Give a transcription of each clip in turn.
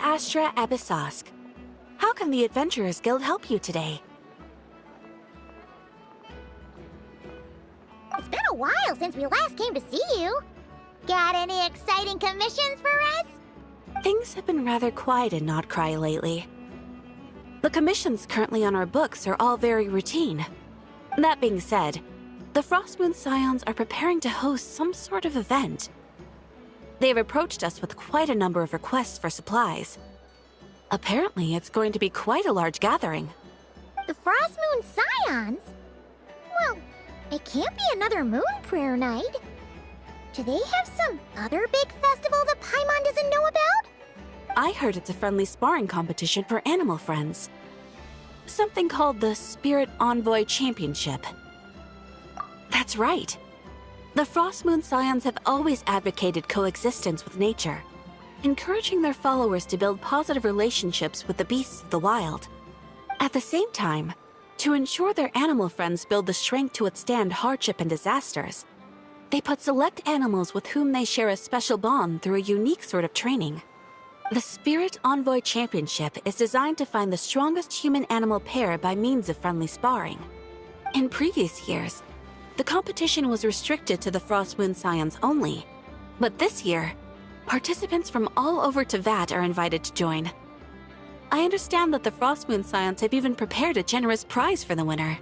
Astra Abyssosk. How can the Adventurers Guild help you today? It's been a while since we last came to see you. Got any exciting commissions for us? Things have been rather quiet in Nodcry lately. The commissions currently on our books are all very routine. That being said, the Frostmoon Scions are preparing to host some sort of event. They've approached us with quite a number of requests for supplies. Apparently, it's going to be quite a large gathering. The Frostmoon Scions? Well, it can't be another Moon Prayer Night. Do they have some other big festival that Paimon doesn't know about? I heard it's a friendly sparring competition for animal friends. Something called the Spirit Envoy Championship. That's right. The Frostmoon Scions have always advocated coexistence with nature, encouraging their followers to build positive relationships with the beasts of the wild. At the same time, to ensure their animal friends build the strength to withstand hardship and disasters, they put select animals with whom they share a special bond through a unique sort of training. The Spirit Envoy Championship is designed to find the strongest human-animal pair by means of friendly sparring. In previous years, the competition was restricted to the Frostmoon Scions only, but this year, participants from all over Teyvat are invited to join. I understand that the Frostmoon Scions have even prepared a generous prize for the winner.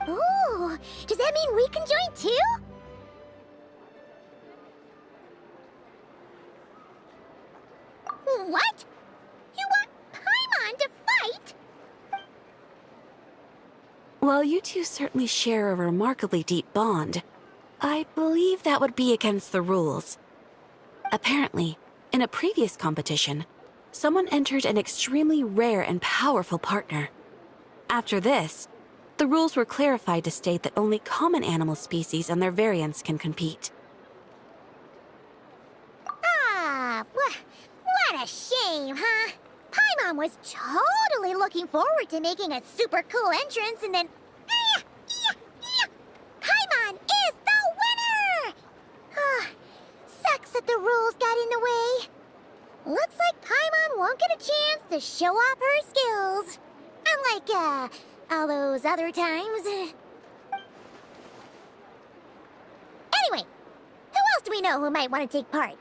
Ooh, does that mean we can join too? What? You want Paimon to fight? While you two certainly share a remarkably deep bond, I believe that would be against the rules. Apparently, in a previous competition, someone entered an extremely rare and powerful partner. After this, the rules were clarified to state that only common animal species and their variants can compete. Ah, what a shame, huh? Paimon was totally looking forward to making a super cool entrance, and then... Paimon is the winner! Sucks that the rules got in the way. Looks like Paimon won't get a chance to show off her skills. Unlike, all those other times. Anyway, who else do we know who might want to take part?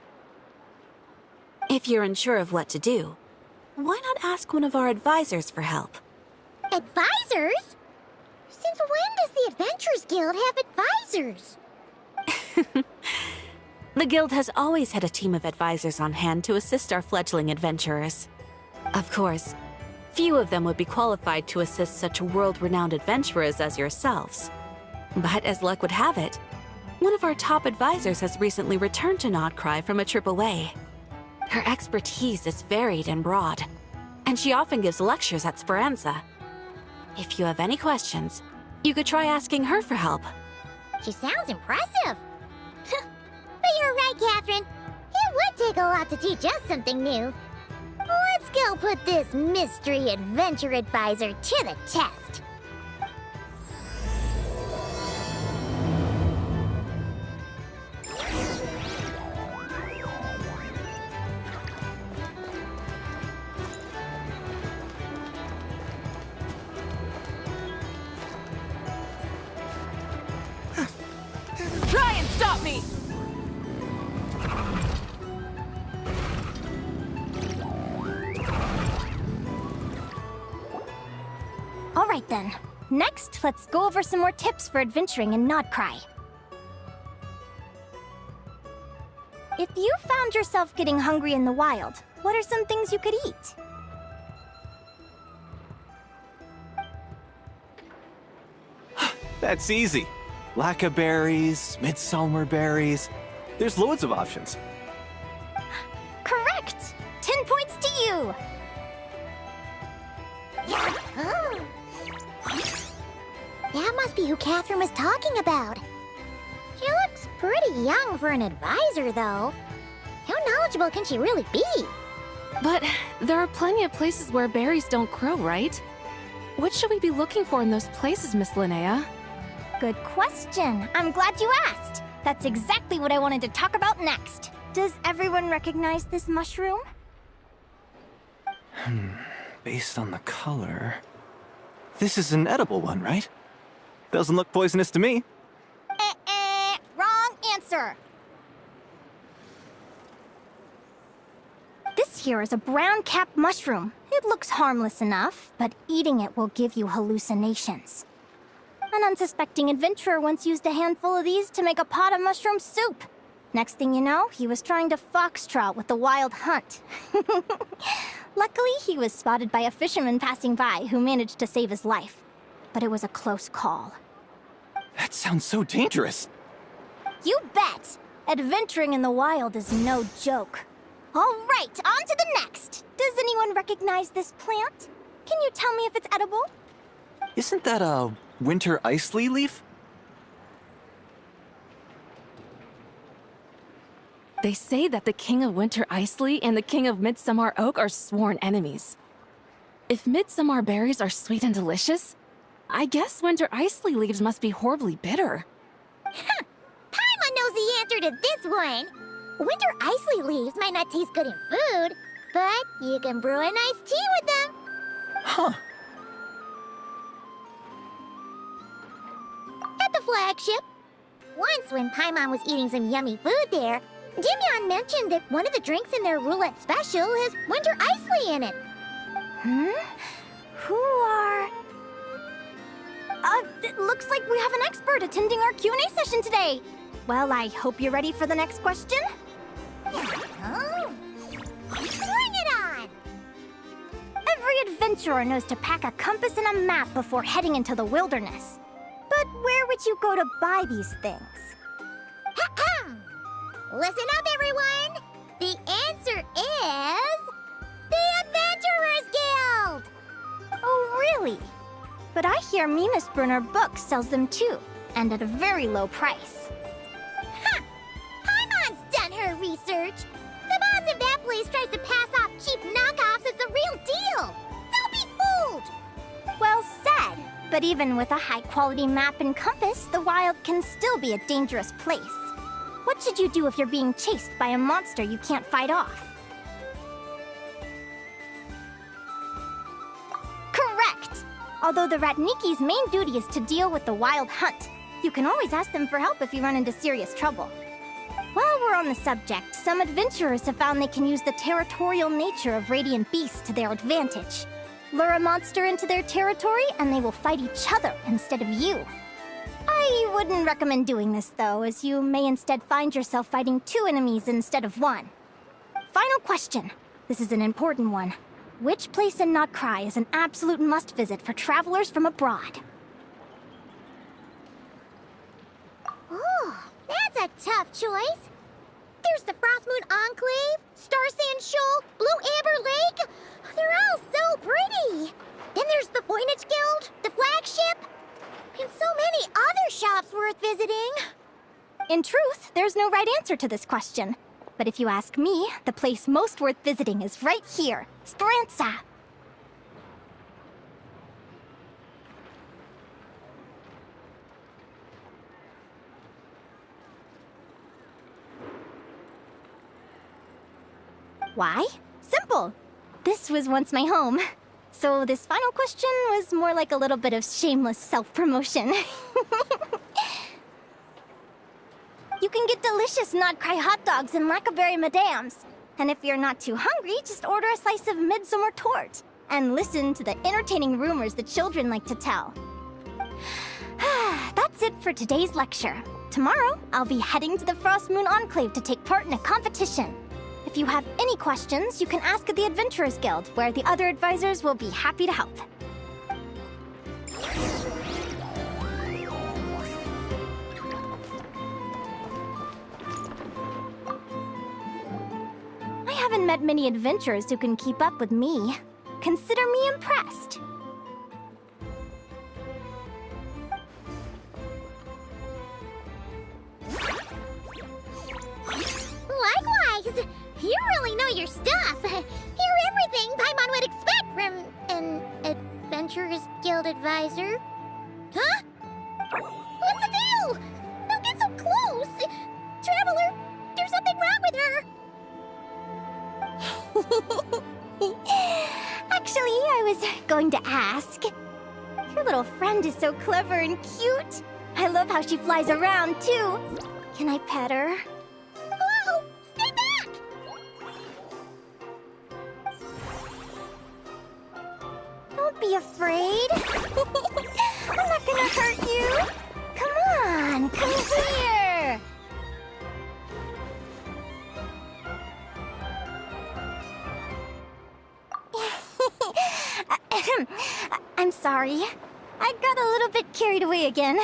If you're unsure of what to do, why not ask one of our advisors for help? Advisors? Since when does the Adventurers Guild have advisors? The Guild has always had a team of advisors on hand to assist our fledgling adventurers. Of course, few of them would be qualified to assist such world-renowned adventurers as yourselves. But as luck would have it, one of our top advisors has recently returned to Nodcry from a trip away. Her expertise is varied and broad, and she often gives lectures at Speranza. If you have any questions, you could try asking her for help. She sounds impressive. But you're right, Catherine. It would take a lot to teach us something new. Let's go put this mystery adventure advisor to the test. Try and stop me! All right then. Next, let's go over some more tips for adventuring in Nodcry. If you found yourself getting hungry in the wild, what are some things you could eat? That's easy. Lacca berries, midsummer berries. There's loads of options. Correct! 10 points to you! Oh. That must be who Catherine was talking about. She looks pretty young for an advisor, though. How knowledgeable can she really be? But there are plenty of places where berries don't grow, right? What should we be looking for in those places, Miss Linnea? Good question. I'm glad you asked. That's exactly what I wanted to talk about next. Does everyone recognize this mushroom? Based on the color... This is an edible one, right? Doesn't look poisonous to me. Wrong answer. This here is a brown-capped mushroom. It looks harmless enough, but eating it will give you hallucinations. An unsuspecting adventurer once used a handful of these to make a pot of mushroom soup. Next thing you know, he was trying to foxtrot with the wild hunt. Luckily, he was spotted by a fisherman passing by who managed to save his life. But it was a close call. That sounds so dangerous. You bet! Adventuring in the wild is no joke. All right, on to the next. Does anyone recognize this plant? Can you tell me if it's edible? Isn't that a winter ice leaf? They say that the King of Winter Isley and the King of Midsummer Oak are sworn enemies. If Midsummer berries are sweet and delicious, I guess Winter Isley leaves must be horribly bitter. Paimon knows the answer to this one. Winter icy leaves might not taste good in food, but you can brew a nice tea with them. Huh. At the flagship. Once when Paimon was eating some yummy food there, Dimyon mentioned that one of the drinks in their roulette special has winter isley in it. Who are... it looks like we have an expert attending our Q&A session today. Well, I hope you're ready for the next question. Oh, bring it on! Every adventurer knows to pack a compass and a map before heading into the wilderness. But where would you go to buy these things? Listen up, everyone! The answer is... the Adventurers Guild! Oh, really? But I hear Mimas Brunner Books sells them too, and at a very low price. Ha! Paimon's done her research. The boss of that place tries to pass off cheap knockoffs as the real deal. Don't be fooled! Well said. But even with a high-quality map and compass, the wild can still be a dangerous place. What should you do if you're being chased by a monster you can't fight off? Correct! Although the Ratniki's main duty is to deal with the wild hunt, you can always ask them for help if you run into serious trouble. While we're on the subject, some adventurers have found they can use the territorial nature of radiant beasts to their advantage. Lure a monster into their territory, and they will fight each other instead of you. I wouldn't recommend doing this, though, as you may instead find yourself fighting two enemies instead of one. Final question. This is an important one. Which place in Notcry is an absolute must-visit for travelers from abroad? Oh, that's a tough choice. There's the Frostmoon Enclave, Starsand Shoal, Blue Amber Lake. They're all so pretty. Then there's the Voynich Guild, the flagship, and so many other shops worth visiting. In truth, there's no right answer to this question. But if you ask me, the place most worth visiting is right here, Speranza. Why? Simple. This was once my home. So this final question was more like a little bit of shameless self-promotion. You can get delicious Notcry hot dogs and Lackaberry Madams. And if you're not too hungry, just order a slice of midsummer tort. And listen to the entertaining rumors the children like to tell. That's it for today's lecture. Tomorrow, I'll be heading to the Frostmoon Enclave to take part in a competition. If you have any questions, you can ask at the Adventurers Guild, where the other advisors will be happy to help. I haven't met many adventurers who can keep up with me. Consider me impressed. Likewise! You really know your stuff. You're everything Paimon would expect from an Adventurers Guild advisor. Huh? What's the deal? Don't get so close! Traveler, there's something wrong with her! Actually, I was going to ask. Your little friend is so clever and cute. I love how she flies around, too. Can I pet her? Whoa! Stay back! Don't be afraid. I'm not gonna hurt you. Come on, come here. I'm sorry. I got a little bit carried away again.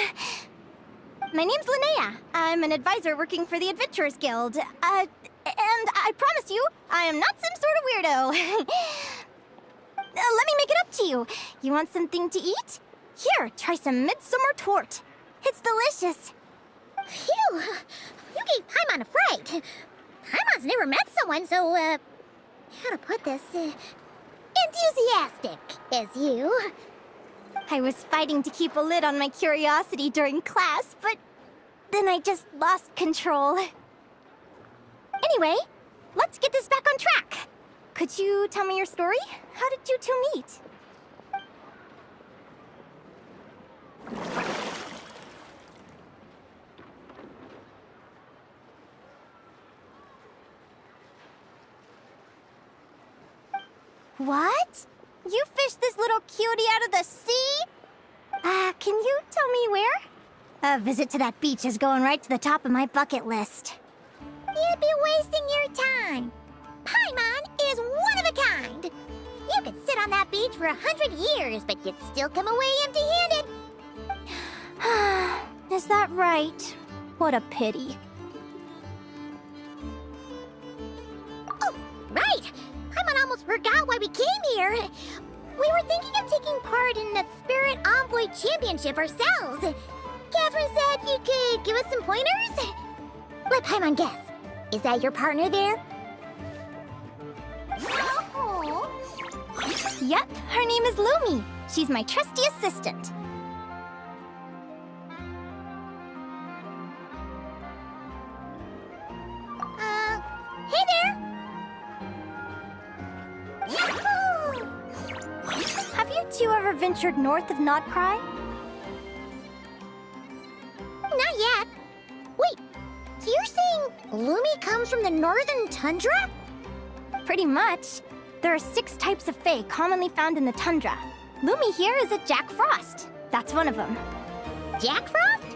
My name's Linnea. I'm an advisor working for the Adventurers Guild. And I promise you, I am not some sort of weirdo. Let me make it up to you. You want something to eat? Here, try some midsummer tort. It's delicious. Phew! You gave Paimon a fright. Paimon's never met someone so, how to put this, enthusiastic as you. I was fighting to keep a lid on my curiosity during class, but then I just lost control. Anyway, let's get this back on track. Could you tell me your story? How did you two meet? What? You fished this little cutie out of the sea? Can you tell me where? A visit to that beach is going right to the top of my bucket list. You'd be wasting your time. Paimon is one of a kind. You could sit on that beach for 100 years, but you'd still come away empty-handed. Is that right? What a pity. Oh, right! Paimon almost forgot why we came here. We were thinking of taking part in the Spirit Envoy Championship ourselves. Catherine said you could give us some pointers? Let Paimon guess. Is that your partner there? Oh. Yep, her name is Lumi. She's my trusty assistant. Hey there! Yahoo! Have you two ever ventured north of Nodcry? Not yet. Wait, so you're saying Lumi comes from the northern tundra? Pretty much. There are 6 types of Fae commonly found in the tundra. Lumi here is a Jack Frost. That's one of them. Jack Frost?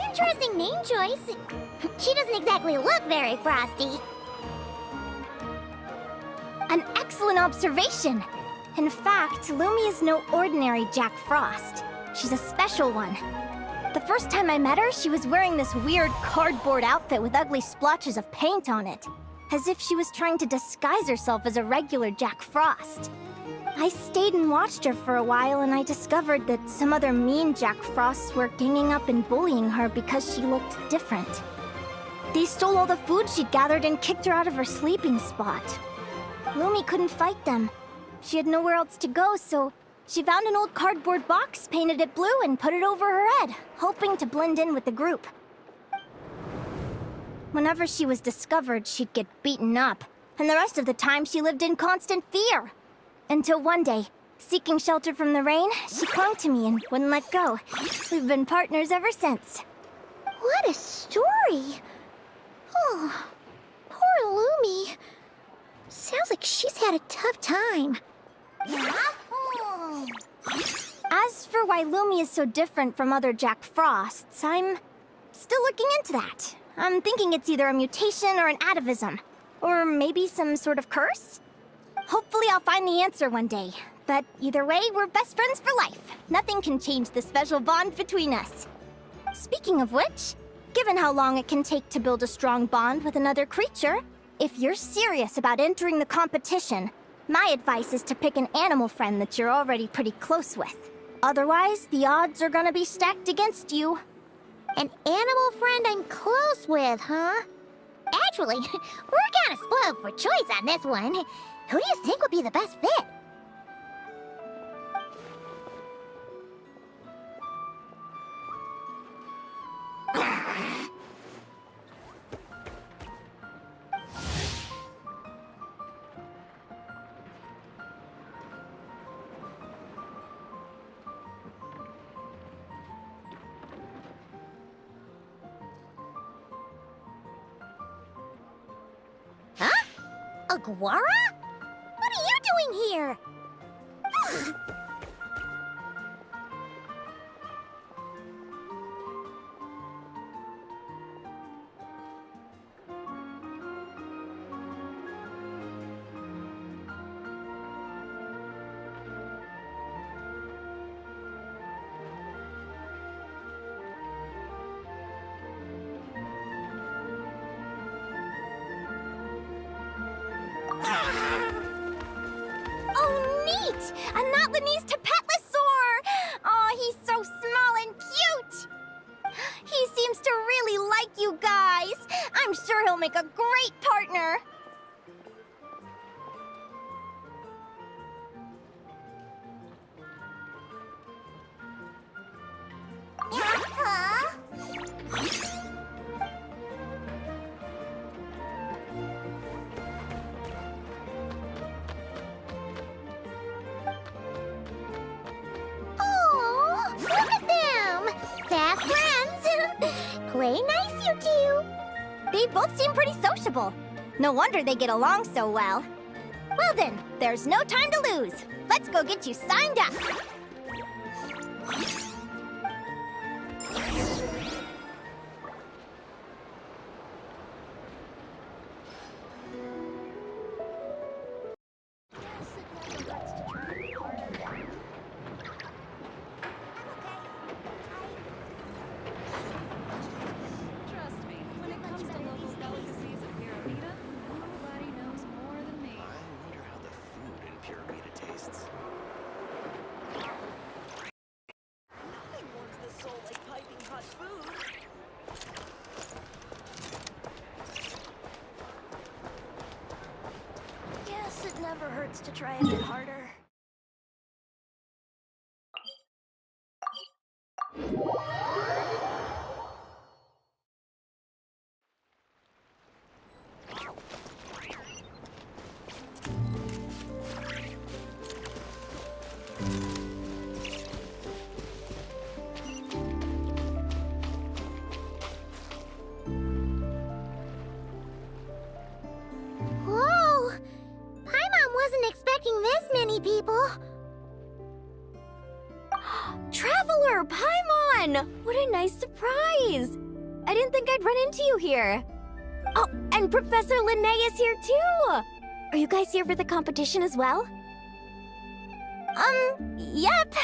Interesting name choice. She doesn't exactly look very frosty. An excellent observation. In fact, Lumi is no ordinary Jack Frost. She's a special one. The first time I met her, she was wearing this weird cardboard outfit with ugly splotches of paint on it, as if she was trying to disguise herself as a regular Jack Frost. I stayed and watched her for a while, and I discovered that some other mean Jack Frosts were ganging up and bullying her because she looked different. They stole all the food she'd gathered and kicked her out of her sleeping spot. Lumi couldn't fight them. She had nowhere else to go, so she found an old cardboard box, painted it blue, and put it over her head, hoping to blend in with the group. Whenever she was discovered, she'd get beaten up, and the rest of the time she lived in constant fear. Until one day, seeking shelter from the rain, she clung to me and wouldn't let go. We've been partners ever since. What a story! Oh, poor Lumi. Sounds like she's had a tough time. As for why Lumi is so different from other Jack Frosts, I'm still looking into that. I'm thinking it's either a mutation or an atavism. Or maybe some sort of curse? Hopefully I'll find the answer one day. But either way, we're best friends for life. Nothing can change the special bond between us. Speaking of which, given how long it can take to build a strong bond with another creature, if you're serious about entering the competition, my advice is to pick an animal friend that you're already pretty close with. Otherwise, the odds are gonna be stacked against you. An animal friend I'm close with, huh? Actually, we're kind of spoiled for choice on this one. Who do you think would be the best fit? Aguara? What are you doing here? Oh, neat! A Notlanese Tapetlosaur! Oh, he's so small and cute! He seems to really like you guys. I'm sure he'll make a great partner. Huh? Oh, look at them! Fast friends! Play nice, you two! They both seem pretty sociable. No wonder they get along so well. Well then, there's no time to lose. Let's go get you signed up. Trust me, when it comes to local delicacies of Pyramida, nobody knows more than me. I wonder how the food in Pyramida tastes. Nothing warms the soul like piping hot food. Yes, it never hurts to try a bit harder. Whoa! Paimon wasn't expecting this many people. Traveler, Paimon! What a nice surprise! I didn't think I'd run into you here. Oh, and Professor Linnae is here too! Are you guys here for the competition as well? Yep.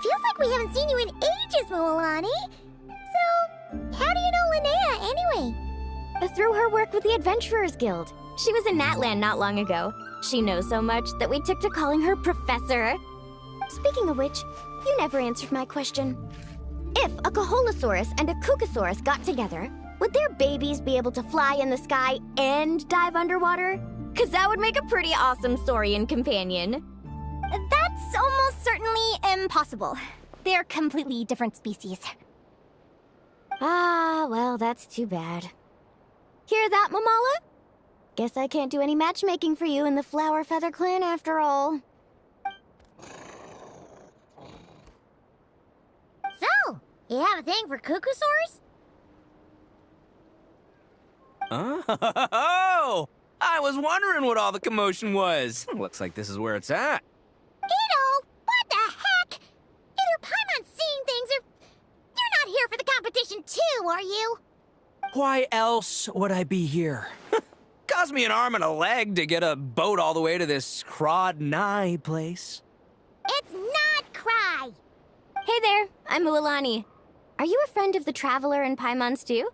Feels like we haven't seen you in ages, Moalani. So, how do you know Linnea anyway? Through her work with the Adventurers Guild. She was in Natland not long ago. She knows so much that we took to calling her Professor. Speaking of which, you never answered my question. If a Kaholosaurus and a Kukasaurus got together, would their babies be able to fly in the sky and dive underwater? 'Cause that would make a pretty awesome saurian companion. That's almost certainly impossible. They're completely different species. Ah, well, that's too bad. Hear that, Mamala? Guess I can't do any matchmaking for you in the Flower Feather Clan after all. So, you have a thing for Kukusaurs? Oh! I was wondering what all the commotion was. Looks like this is where it's at. Ito, what the heck? Either Paimon's seeing things or... You're not here for the competition too, are you? Why else would I be here? Cost me an arm and a leg to get a boat all the way to this Crod Nye place. It's not Cry. Hey there, I'm Mualani. Are you a friend of the Traveler and Paimon's too?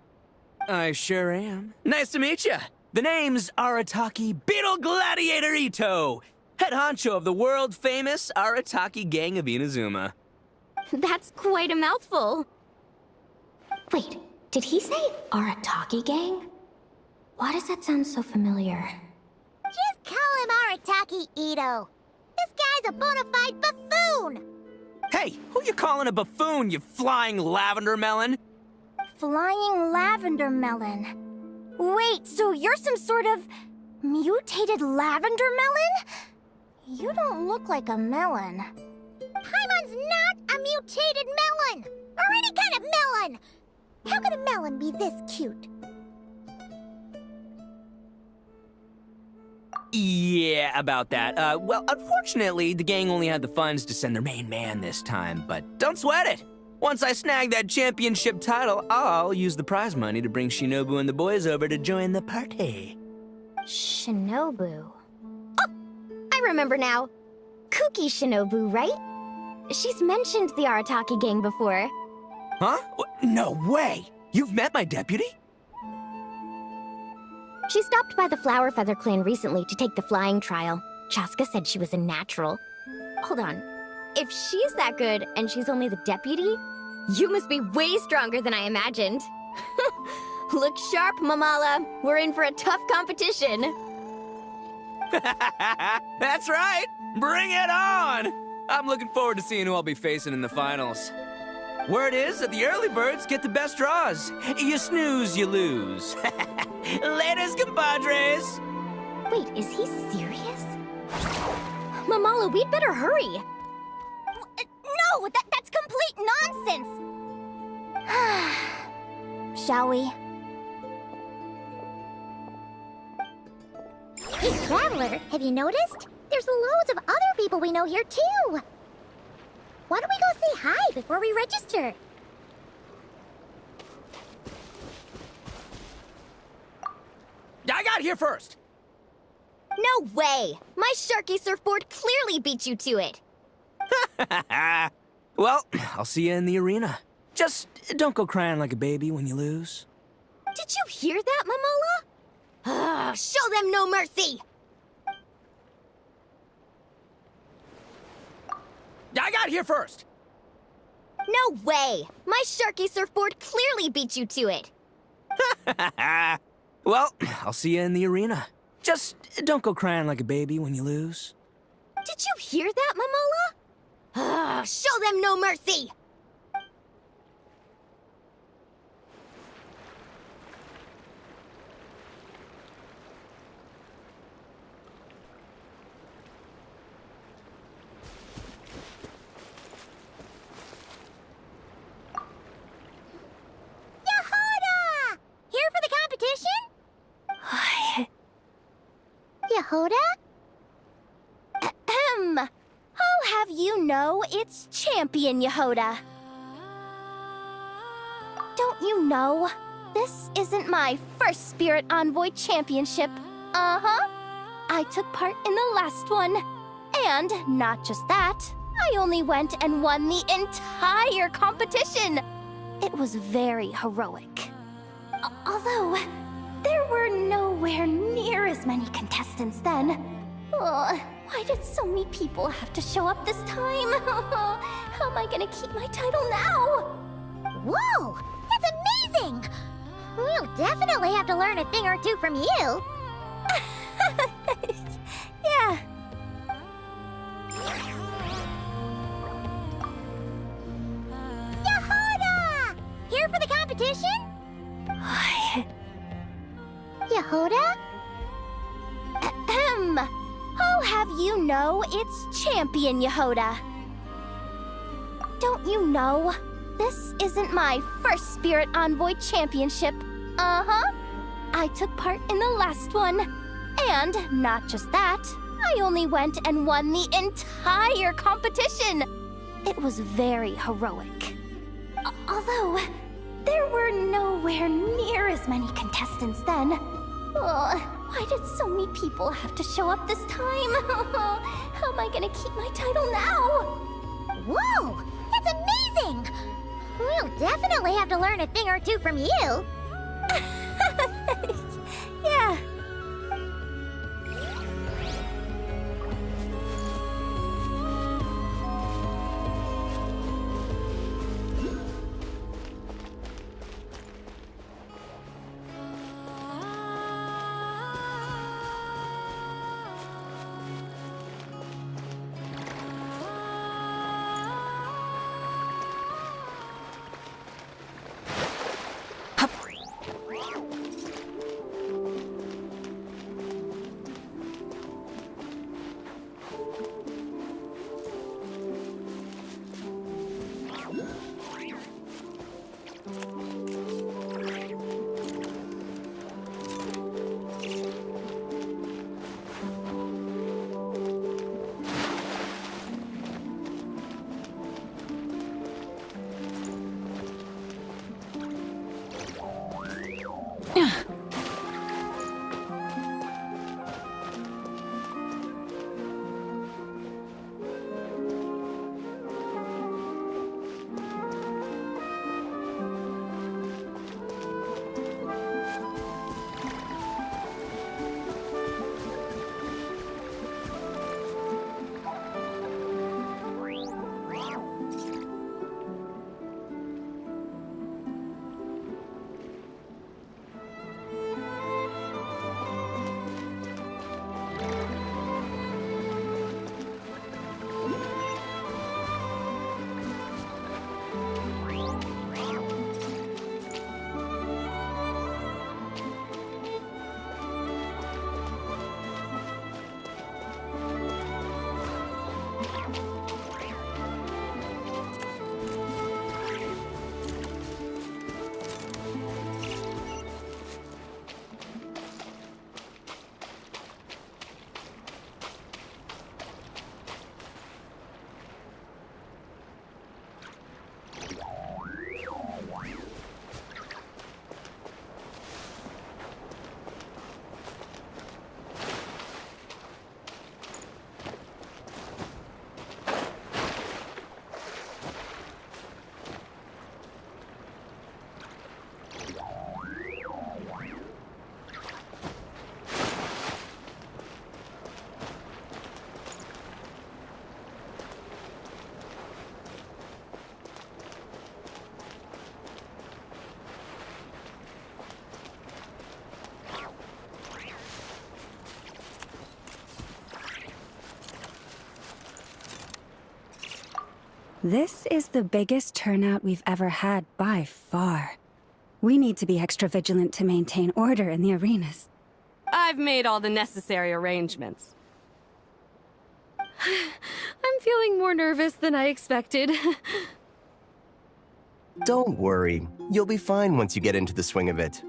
I sure am. Nice to meet you. The name's Arataki Beetle Gladiator Ito, head honcho of the world-famous Arataki gang of Inazuma. That's quite a mouthful. Wait, did he say Arataki gang? Why does that sound so familiar? Just call him Arataki Ito. This guy's a bona fide buffoon. Hey, who you calling a buffoon, you flying lavender melon? Flying lavender melon. Wait, so you're some sort of mutated lavender melon? You don't look like a melon. Paimon's not a mutated melon, or any kind of melon. How could a melon be this cute? Yeah, about that. Well, unfortunately, the gang only had the funds to send their main man this time, but don't sweat it. Once I snag that championship title, I'll use the prize money to bring Shinobu and the boys over to join the party. Shinobu. Oh! I remember now. Kuki Shinobu, right? She's mentioned the Arataki gang before. Huh? No way! You've met my deputy? She stopped by the Flower Feather clan recently to take the flying trial. Chaska said she was a natural. Hold on. If she's that good and she's only the deputy, you must be way stronger than I imagined. Look sharp, Mamala. We're in for a tough competition. That's right! Bring it on! I'm looking forward to seeing who I'll be facing in the finals. Word is that the early birds get the best draws. You snooze, you lose. Laters, compadres! Wait, is he serious? Mamala, we'd better hurry. No, that's complete nonsense! Shall we? Hey, Traveler, have you noticed? There's loads of other people we know here, too. Why don't we go say hi before we register? I got here first! No way! My Sharky surfboard clearly beat you to it. Well, I'll see you in the arena. Just don't go crying like a baby when you lose. Did you hear that, Mamala? Show them no mercy! I got here first! No way! My Sharky surfboard clearly beat you to it. Well, I'll see you in the arena. Just don't go crying like a baby when you lose. Did you hear that, Mamala? Show them no mercy! Yehoda! Here for the competition? Yehoda? Ahem. I'll have you know it's Champion Yehoda. Don't you know? This isn't my first Spirit Envoy Championship. Uh-huh. I took part in the last one. And not just that, I only went and won the entire competition. It was very heroic. Although, there were nowhere near as many contestants then. Why did so many people have to show up this time? How am I gonna keep my title now? Whoa! That's amazing! We'll definitely have to learn a thing or two from you. Yeah. Yehoda! Here for the competition? Yehoda? Ahem. I'll have you know it's Champion Yehoda. Don't you know? This isn't my first Spirit Envoy Championship. Uh-huh. I took part in the last one. And not just that, I only went and won the entire competition. It was very heroic. Although, there were nowhere near as many contestants then. Why did so many people have to show up this time? How am I gonna keep my title now? Whoa! That's amazing! We'll definitely have to learn a thing or two from you. Yeah. This is the biggest turnout we've ever had by far. We need to be extra vigilant to maintain order in the arenas. I've made all the necessary arrangements. I'm feeling more nervous than I expected. Don't worry. You'll be fine once you get into the swing of it.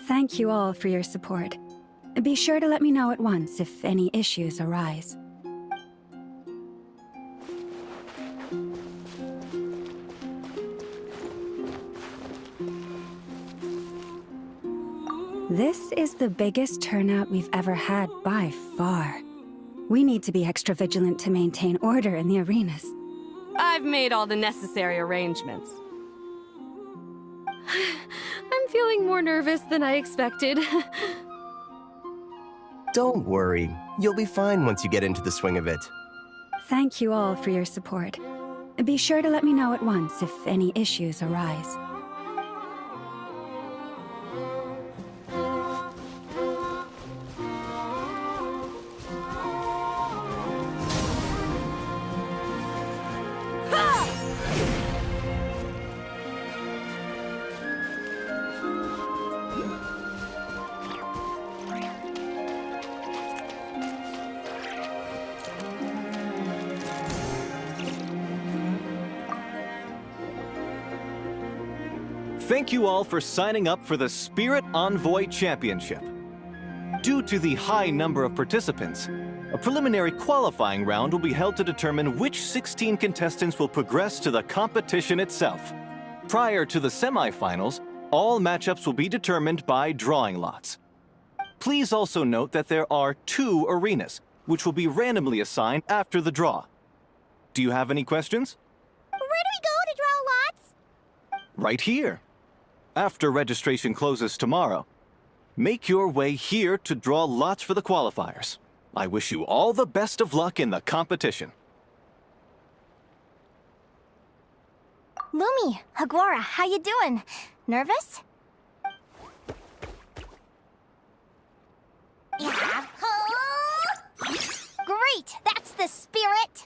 Thank you all for your support. Be sure to let me know at once if any issues arise. This is the biggest turnout we've ever had by far. We need to be extra vigilant to maintain order in the arenas. I've made all the necessary arrangements. I'm feeling more nervous than I expected. Don't worry. You'll be fine once you get into the swing of it. Thank you all for your support. Be sure to let me know at once if any issues arise. Thank you all for signing up for the Spirit Envoy Championship. Due to the high number of participants, a preliminary qualifying round will be held to determine which 16 contestants will progress to the competition itself. Prior to the semifinals, all matchups will be determined by drawing lots. Please also note that there are 2 arenas, which will be randomly assigned after the draw. Do you have any questions? Where do we go to draw lots? Right here. After registration closes tomorrow, make your way here to draw lots for the qualifiers. I wish you all the best of luck in the competition. Lumi, Haguara, how you doing? Nervous? Great! That's the spirit!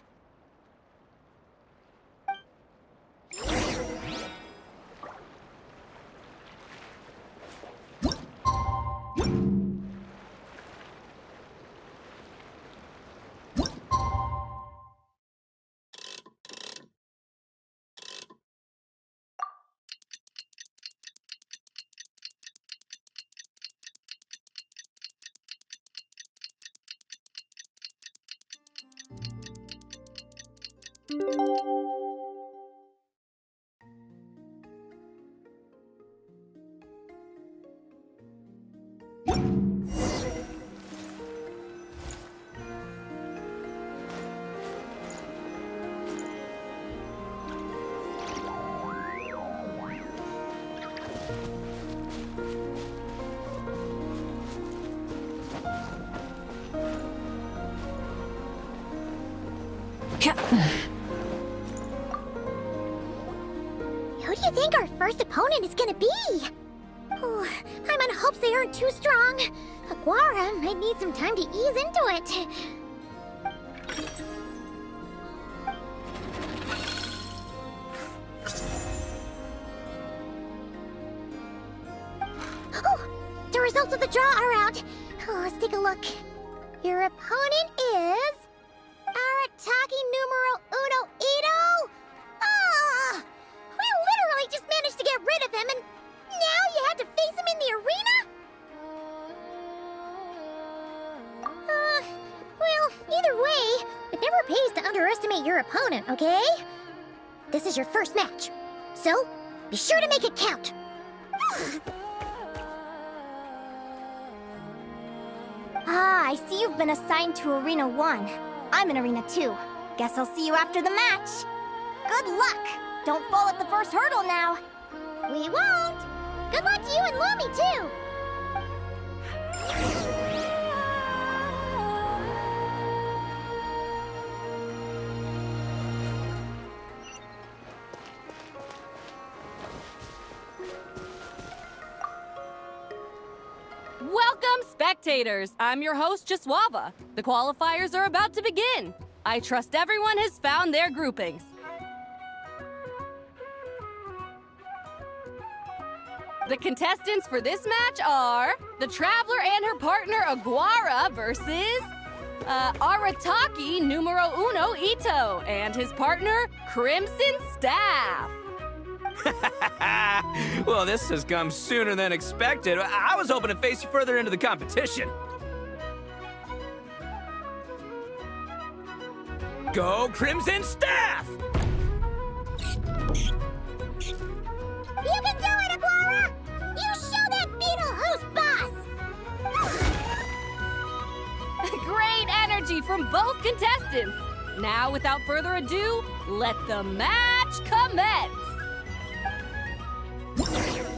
Who do you think our first opponent is gonna be? Oh, I'm on hopes they aren't too strong. Aguara might need some time to ease into it. Oh, the results of the draw are out. Oh, let's take a look. Your opponent is... Arataki numero uno Ito? Ah! We literally just managed to get rid of him, and now you had to face him in the arena? Well, either way, it never pays to underestimate your opponent, okay? This is your first match, so be sure to make it count. Ah, I see you've been assigned to Arena 1. I'm in Arena 2. Guess I'll see you after the match. Good luck! Don't fall at the first hurdle now. We won't! Good luck to you and Lumi, too! Welcome, spectators! I'm your host, Jaswava. The qualifiers are about to begin. I trust everyone has found their groupings. The contestants for this match are the Traveler and her partner Aguara versus Arataki numero uno Ito and his partner Crimson Staff. Well, this has come sooner than expected. I was hoping to face you further into the competition. Go Crimson Staff! You can do it, Aguara! You show that beetle who's boss! Great energy from both contestants. Now, without further ado, let the match commence. Woo-hoo-hoo-hoo!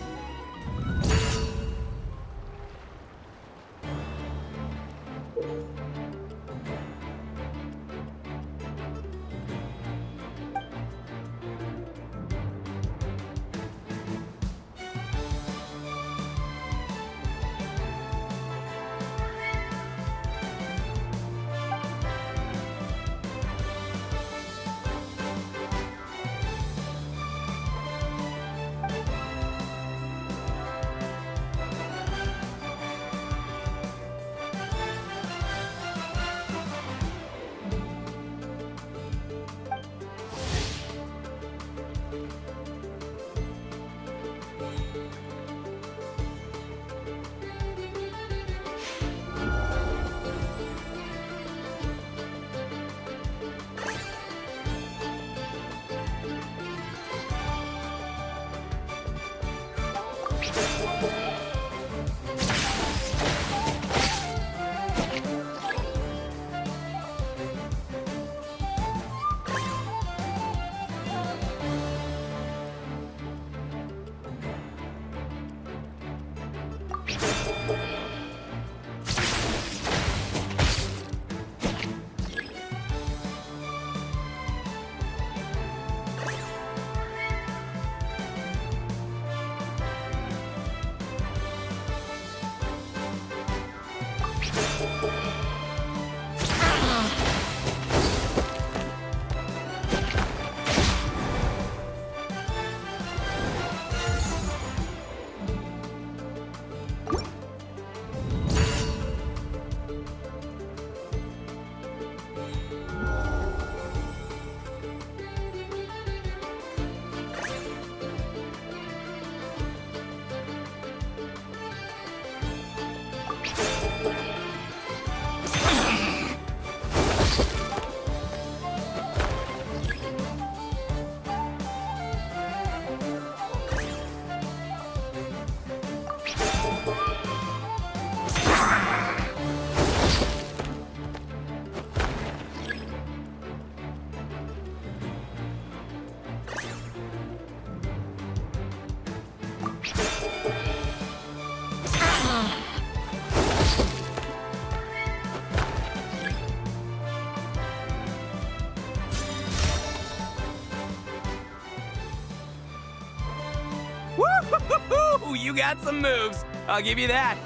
You got some moves. I'll give you that.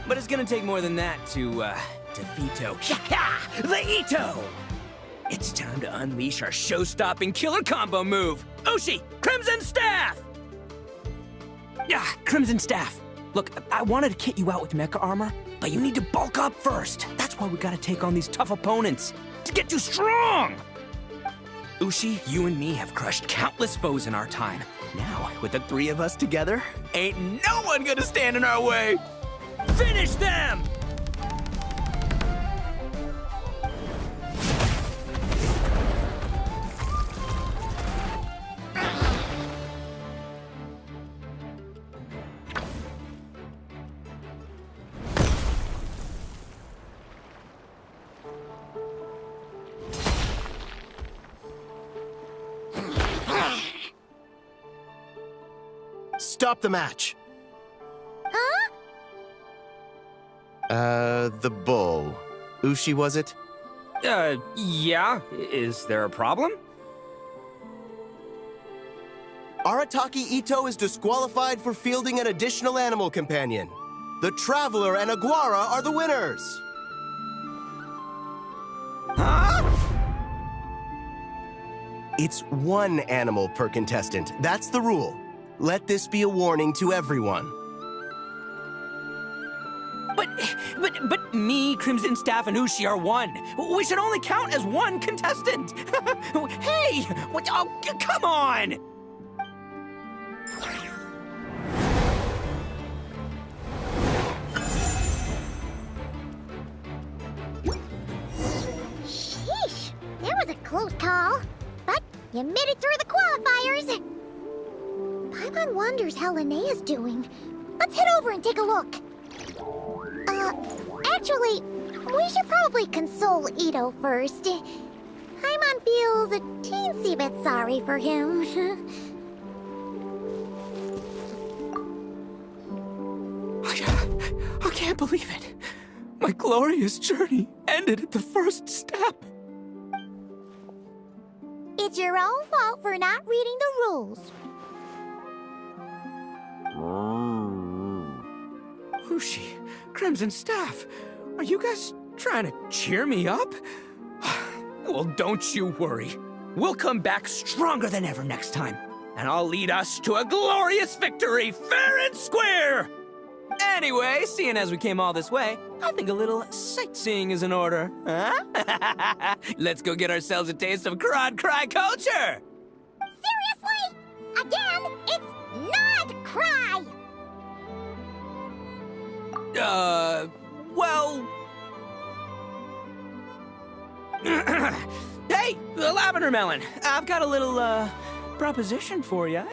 But it's gonna take more than that to defeat the Ito. It's time to unleash our show-stopping killer combo move. Oshi, Crimson Staff! Yeah, Crimson Staff. Look, I wanted to kit you out with mecha armor, but you need to bulk up first. That's why we gotta take on these tough opponents to get you strong. Ushi, you and me have crushed countless foes in our time. Now, with the three of us together, ain't no one gonna stand in our way. Finish them! Stop the match. Huh? The bull. Ushi, was it? Yeah. Is there a problem? Arataki Ito is disqualified for fielding an additional animal companion. The Traveler and Aguara are the winners. Huh? It's one animal per contestant. That's the rule. Let this be a warning to everyone. But me, Crimson Staff, and Ushi are one. We should only count as one contestant. Hey! What? Oh, come on! Sheesh, that was a close call. But you made it through the qualifiers. Paimon wonders how Linnea's doing. Let's head over and take a look. Actually, we should probably console Ito first. Paimon feels a teensy bit sorry for him. I can't believe it. My glorious journey ended at the first step. It's your own fault for not reading the rules. Ushi, Crimson Staff, are you guys trying to cheer me up? Well, don't you worry. We'll come back stronger than ever next time, and I'll lead us to a glorious victory, fair and square! Anyway, seeing as we came all this way, I think a little sightseeing is in order, huh? Let's go get ourselves a taste of Crod Cry culture! Seriously? Again, it's not cry! Well... Hey, the Lavender Melon, I've got a little, proposition for you.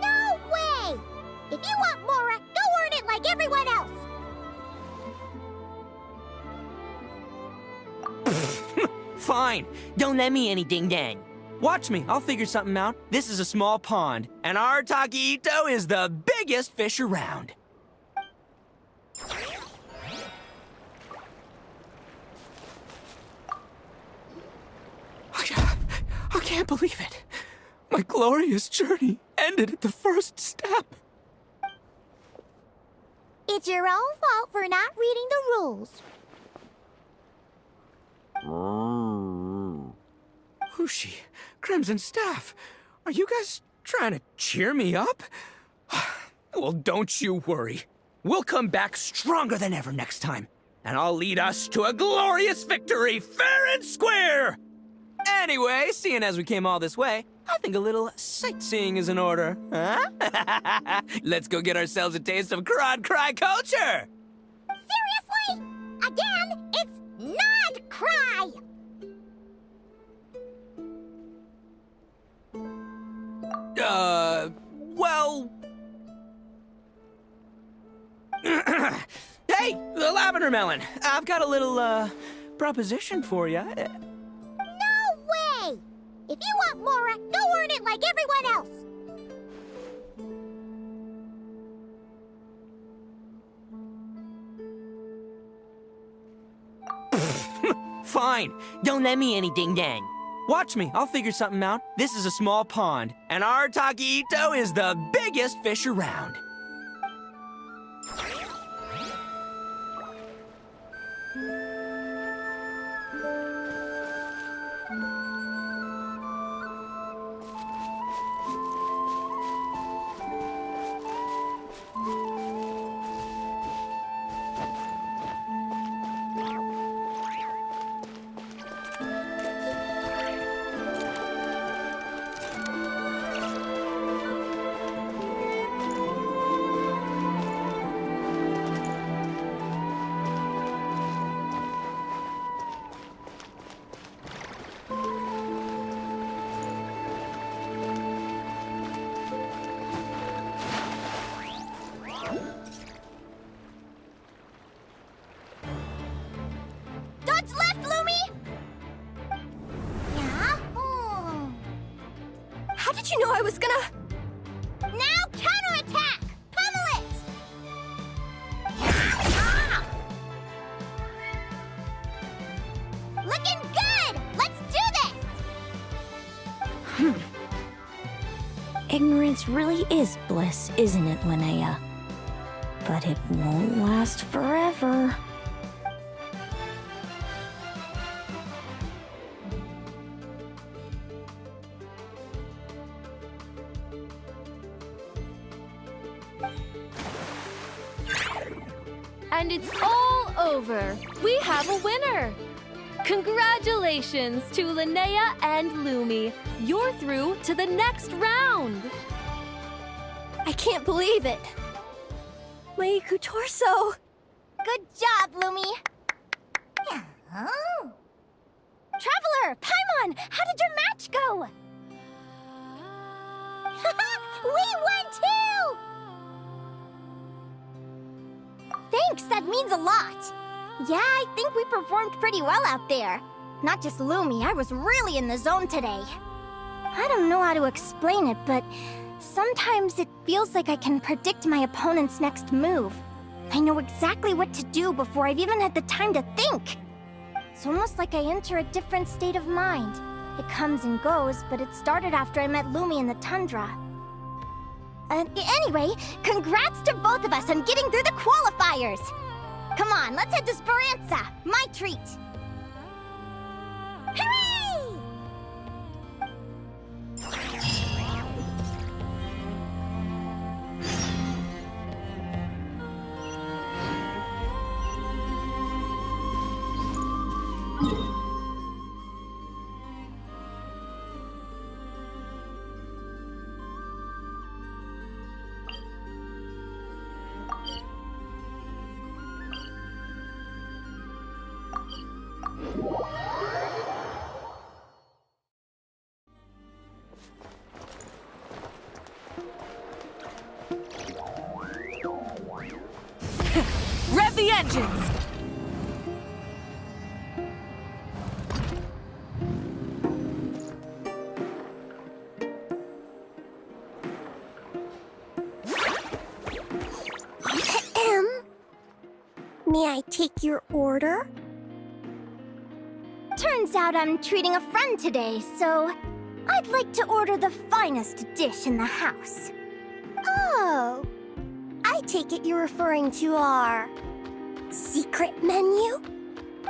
No way! If you want Mora, go earn it like everyone else! Fine, don't let me any ding-dang. Watch me, I'll figure something out. This is a small pond, and Arataki Ito is the biggest fish around. I can't believe it. My glorious journey ended at the first step. It's your own fault for not reading the rules. Ushi, Crimson Staff, are you guys trying to cheer me up? Well, don't you worry. We'll come back stronger than ever next time, and I'll lead us to a glorious victory, fair and square! Anyway, seeing as we came all this way, I think a little sightseeing is in order, huh? Let's go get ourselves a taste of Crod Cry culture! Seriously? Again, it's not cry! Well... Hey, the Lavender Melon, I've got a little, proposition for you. No way! If you want Mora, go earn it like everyone else! Fine, don't let me any ding-dang. Watch me, I'll figure something out. This is a small pond, and Arataki Ito is the biggest fish around. Dodge left, Lumi! Yeah? How did you know I was gonna... Now counterattack! Pummel it! Looking good! Let's do this! Ignorance really is bliss, isn't it, Linnea? But it won't last forever. And it's all over. We have a winner. Congratulations to Linnea and Lumi. You're through to the next round. I can't believe it. My torso. Good job, Lumi. Oh. Traveler, Paimon, how did your match go? We won too! Thanks, that means a lot. Yeah, I think we performed pretty well out there. Not just Lumi, I was really in the zone today. I don't know how to explain it, but sometimes it feels like I can predict my opponent's next move. I know exactly what to do before I've even had the time to think. It's almost like I enter a different state of mind. It comes and goes, but it started after I met Lumi in the tundra. Anyway, congrats to both of us on getting through the qualifiers! Come on, let's head to Speranza, my treat! Hooray! Rev the engines! May I take your order? Turns out I'm treating a friend today, so I'd like to order the finest dish in the house. Oh, I take it you're referring to our secret menu?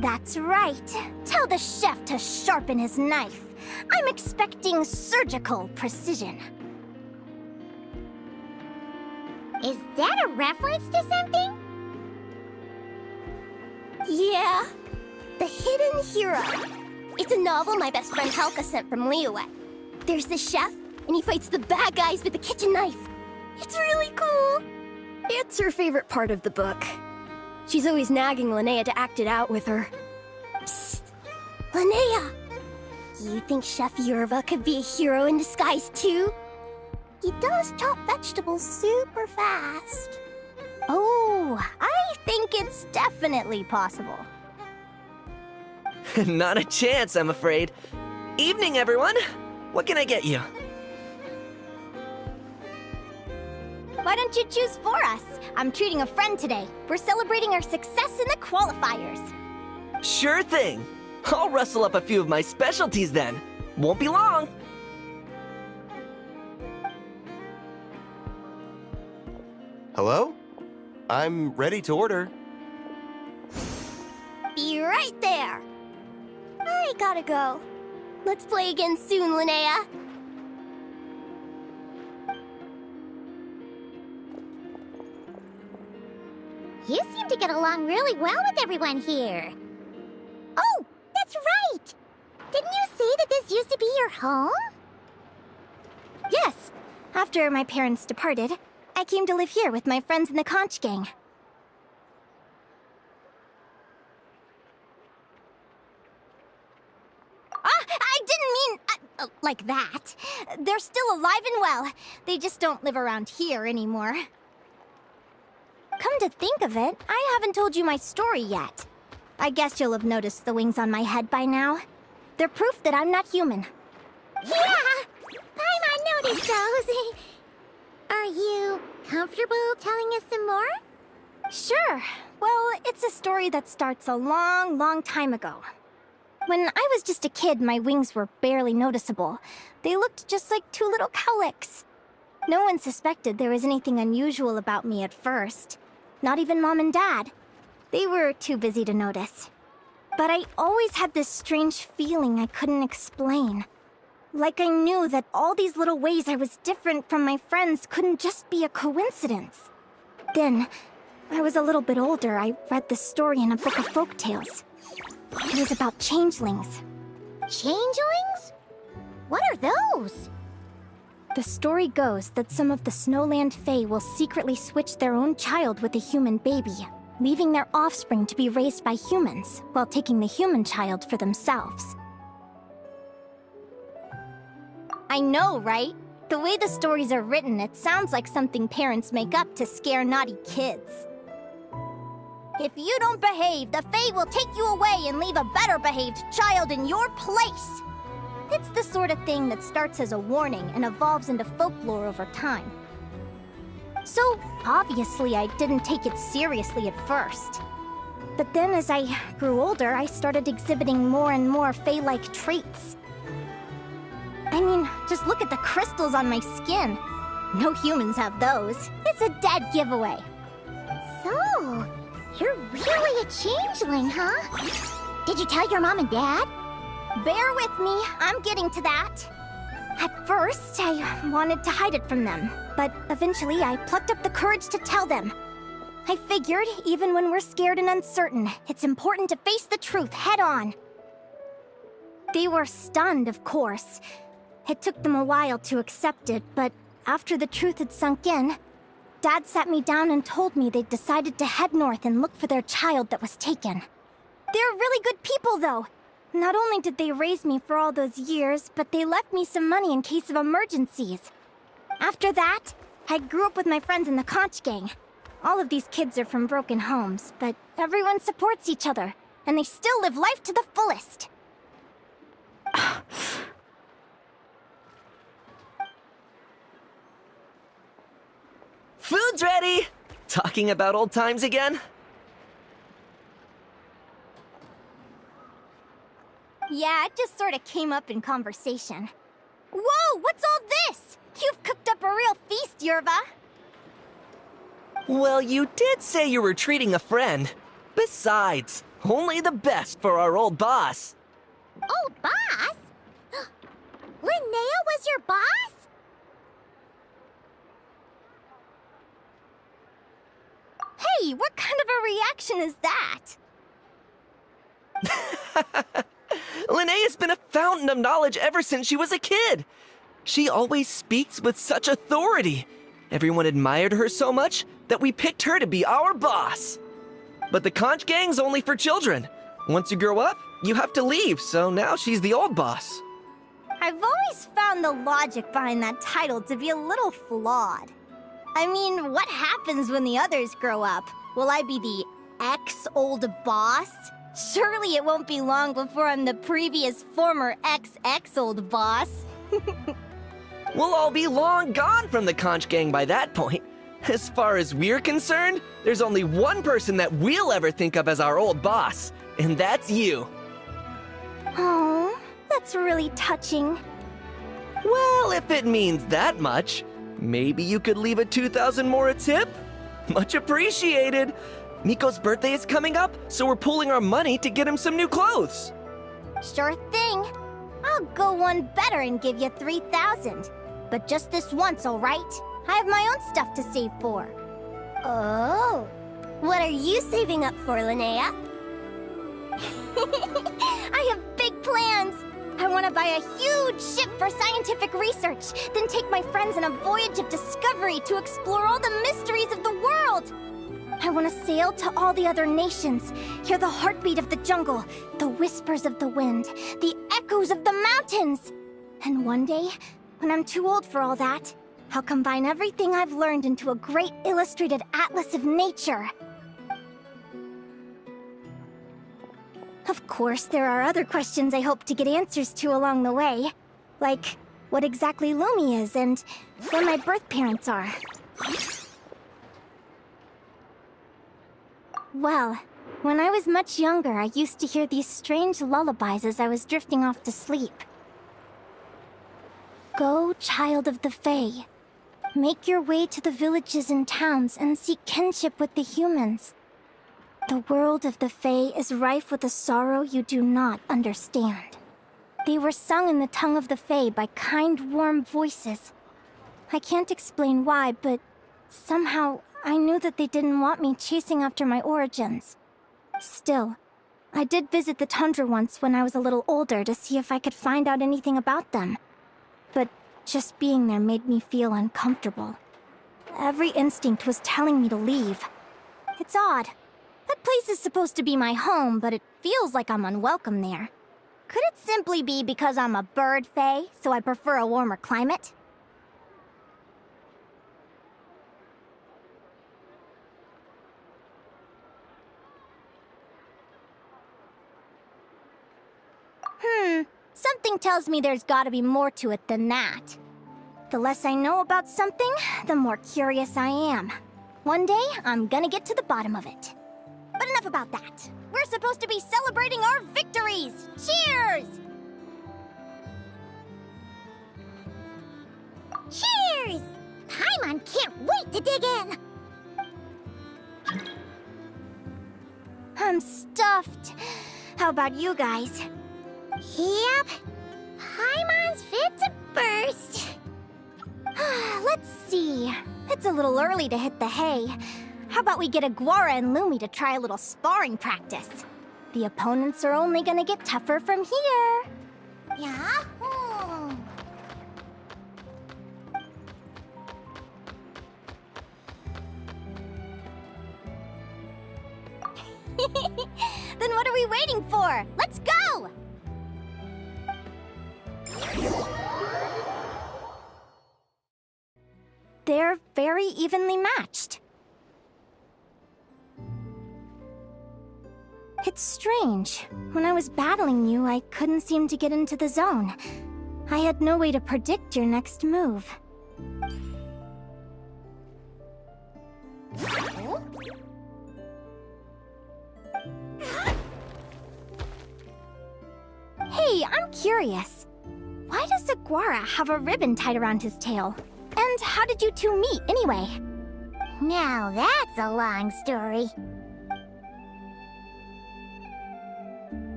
That's right. Tell the chef to sharpen his knife. I'm expecting surgical precision. Is that a reference to something? Yeah. The Hidden Hero. It's a novel my best friend Halka sent from Liyue. There's the chef, and he fights the bad guys with the kitchen knife. It's really cool. It's her favorite part of the book. She's always nagging Linnea to act it out with her. Psst! Linnea! You think Chef Yerva could be a hero in disguise too? He does chop vegetables super fast. Oh, I think it's definitely possible. Not a chance, I'm afraid. Evening, everyone. What can I get you? Why don't you choose for us? I'm treating a friend today. We're celebrating our success in the qualifiers. Sure thing. I'll rustle up a few of my specialties then. Won't be long. Hello? I'm ready to order. Be right there. I gotta go. Let's play again soon, Linnea. You seem to get along really well with everyone here. Oh, that's right! Didn't you say that this used to be your home? Yes. After my parents departed, I came to live here with my friends in the conch gang. I didn't mean like that. They're still alive and well. They just don't live around here anymore. Come to think of it, I haven't told you my story yet. I guess you'll have noticed the wings on my head by now. They're proof that I'm not human. Yeah! Paimon noticed those. Are you comfortable telling us some more? Sure. Well, it's a story that starts a long, long time ago. When I was just a kid, my wings were barely noticeable. They looked just like two little cowlicks. No one suspected there was anything unusual about me at first. Not even Mom and Dad. They were too busy to notice. But I always had this strange feeling I couldn't explain. Like I knew that all these little ways I was different from my friends couldn't just be a coincidence. Then, when I was a little bit older, I read this story in a book of folktales. It was about changelings. Changelings? What are those? The story goes that some of the Snowland Fae will secretly switch their own child with a human baby, leaving their offspring to be raised by humans, while taking the human child for themselves. I know, right? The way the stories are written, it sounds like something parents make up to scare naughty kids. If you don't behave, the Fae will take you away and leave a better behaved child in your place. It's the sort of thing that starts as a warning and evolves into folklore over time. So, obviously, I didn't take it seriously at first. But then as I grew older, I started exhibiting more and more Fae-like traits. I mean, just look at the crystals on my skin. No humans have those. It's a dead giveaway. So, you're really a changeling, huh? Did you tell your mom and dad? Bear with me, I'm getting to that. At first, I wanted to hide it from them, but eventually I plucked up the courage to tell them. I figured, even when we're scared and uncertain, it's important to face the truth head on. They were stunned, of course. It took them a while to accept it, but after the truth had sunk in, Dad sat me down and told me they'd decided to head north and look for their child that was taken. They're really good people, though. Not only did they raise me for all those years, but they left me some money in case of emergencies. After that, I grew up with my friends in the Conch Gang. All of these kids are from broken homes, but everyone supports each other, and they still live life to the fullest. Food's ready! Talking about old times again? Yeah, it just sort of came up in conversation. Whoa, what's all this? You've cooked up a real feast, Yerva. Well, you did say you were treating a friend. Besides, only the best for our old boss. Old boss? Linnea was your boss? Hey, what kind of a reaction is that? Linnea's been a fountain of knowledge ever since she was a kid. She always speaks with such authority. Everyone admired her so much that we picked her to be our boss. But the Conch Gang's only for children. Once you grow up, you have to leave, so now she's the old boss. I've always found the logic behind that title to be a little flawed. I mean, what happens when the others grow up? Will I be the ex-old boss? Surely it won't be long before I'm the previous former ex-old boss. We'll all be long gone from the Conch Gang by that point. As far as we're concerned, there's only one person that we'll ever think of as our old boss, and that's you. Oh, that's really touching. Well, if it means that much, maybe you could leave a 2,000 more a tip? Much appreciated. Miko's birthday is coming up, so we're pooling our money to get him some new clothes. Sure thing. I'll go one better and give you 3,000. But just this once, all right? I have my own stuff to save for. Oh. What are you saving up for, Linnea? I have big plans. I want to buy a huge ship for scientific research, then take my friends on a voyage of discovery to explore all the mysteries of the world. I want to sail to all the other nations, hear the heartbeat of the jungle, the whispers of the wind, the echoes of the mountains. And one day, when I'm too old for all that, I'll combine everything I've learned into a great illustrated atlas of nature. Of course, there are other questions I hope to get answers to along the way. Like, what exactly Lumi is and where my birth parents are. Well, when I was much younger, I used to hear these strange lullabies as I was drifting off to sleep. Go, child of the Fae. Make your way to the villages and towns and seek kinship with the humans. The world of the Fae is rife with a sorrow you do not understand. They were sung in the tongue of the Fae by kind, warm voices. I can't explain why, but somehow I knew that they didn't want me chasing after my origins. Still, I did visit the tundra once when I was a little older to see if I could find out anything about them. But just being there made me feel uncomfortable. Every instinct was telling me to leave. It's odd. That place is supposed to be my home, but it feels like I'm unwelcome there. Could it simply be because I'm a bird fae, so I prefer a warmer climate? Something tells me there's gotta be more to it than that. The less I know about something, the more curious I am. One day, I'm gonna get to the bottom of it. But enough about that. We're supposed to be celebrating our victories! Cheers! Cheers! Paimon can't wait to dig in! I'm stuffed. How about you guys? Yep. Paimon's fit to burst. Let's see. It's a little early to hit the hay. How about we get Aguara and Lumi to try a little sparring practice? The opponents are only gonna get tougher from here. Yeah? Then what are we waiting for? Let's go! They're very evenly matched. It's strange. When I was battling you, I couldn't seem to get into the zone. I had no way to predict your next move. Hey, I'm curious. Why does Aguara have a ribbon tied around his tail? And how did you two meet, anyway? Now that's a long story.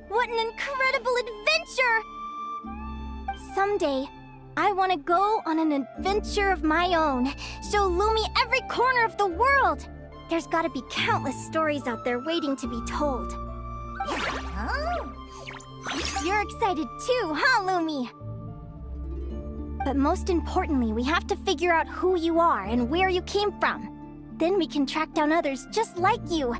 What an incredible adventure! Someday, I want to go on an adventure of my own. Show Lumi every corner of the world. There's gotta be countless stories out there waiting to be told. Oh. You're excited too, huh, Lumi? But most importantly, we have to figure out who you are and where you came from. Then we can track down others just like you.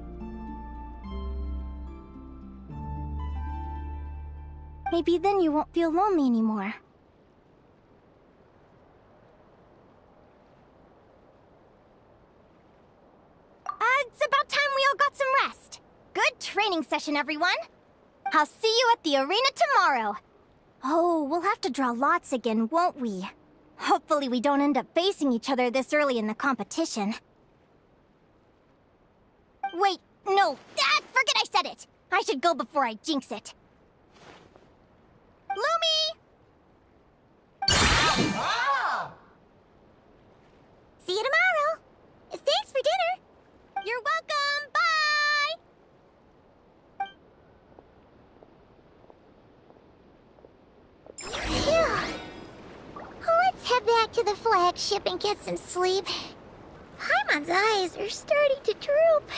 Maybe then you won't feel lonely anymore. It's about time we all got some rest. Good training session, everyone. I'll see you at the arena tomorrow. Oh, we'll have to draw lots again, won't we? Hopefully we don't end up facing each other this early in the competition. Wait, no, forget I said it. I should go before I jinx it. Lumi! See you tomorrow. Thanks for dinner. You're welcome. Bye! Phew. Let's head back to the flagship and get some sleep. Paimon's eyes are starting to droop.